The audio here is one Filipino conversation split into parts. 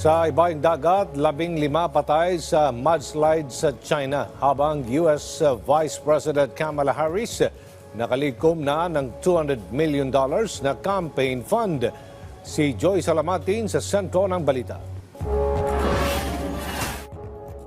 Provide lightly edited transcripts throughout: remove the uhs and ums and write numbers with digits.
Sa ibaing dagat, 15 patay sa mudslide sa China habang US Vice President Kamala Harris nakalikom na ng $200 million na campaign fund. Si Joy Salamatin sa sentro ng balita.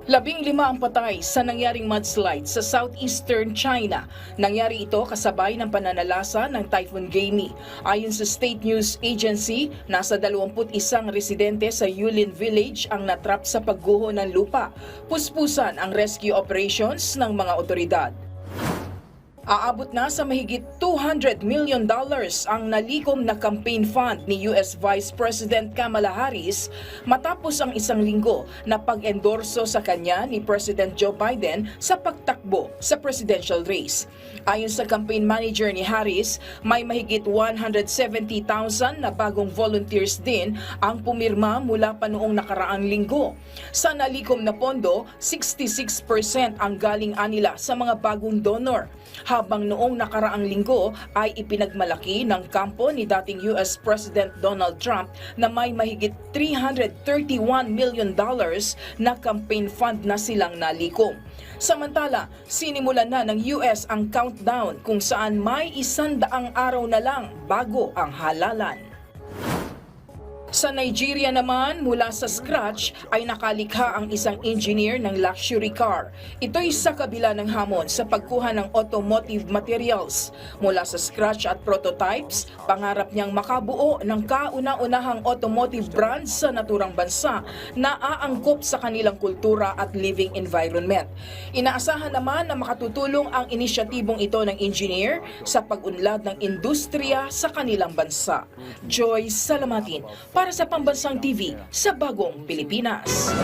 15 ang patay sa nangyaring mudslide sa southeastern China. Nangyari ito kasabay ng pananalasa ng Typhoon Gaimi. Ayon sa State News Agency, nasa 21 residente sa Yulin Village ang natrap sa pagguho ng lupa. Puspusan ang rescue operations ng mga otoridad. Aabot na sa mahigit $200 million ang nalikom na campaign fund ni US Vice President Kamala Harris matapos ang isang linggo na pag-endorso sa kanya ni President Joe Biden sa pagtakbo sa presidential race. Ayon sa campaign manager ni Harris, may mahigit 170,000 na bagong volunteers din ang pumirma mula pa noong nakaraang linggo. Sa nalikom na pondo, 66% ang galing anila sa mga bagong donor. Habang noong nakaraang linggo ay ipinagmalaki ng kampo ni dating US President Donald Trump na may mahigit $331 million na campaign fund na silang nalikom. Samantala, sinimulan na ng US ang countdown kung saan may 100 araw na lang bago ang halalan. Sa Nigeria naman, mula sa scratch ay nakalikha ang isang engineer ng luxury car. Ito'y sa kabila ng hamon sa pagkuha ng automotive materials. Mula sa scratch at prototypes, pangarap niyang makabuo ng kauna-unahang automotive brand sa naturang bansa na aangkop sa kanilang kultura at living environment. Inaasahan naman na makatutulong ang inisyatibong ito ng engineer sa pag-unlad ng industriya sa kanilang bansa. Joy Salamatin, para sa Pambansang TV sa Bagong Pilipinas.